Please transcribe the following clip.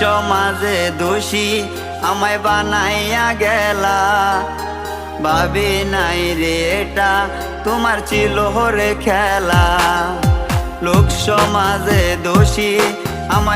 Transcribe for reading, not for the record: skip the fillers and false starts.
সমাজে দোষী আমায় বানাইয়া গেলা। ভাবি নাই রে এটা তোমার ছিল রে খেলা। লোক সমাজে দোষী আমায়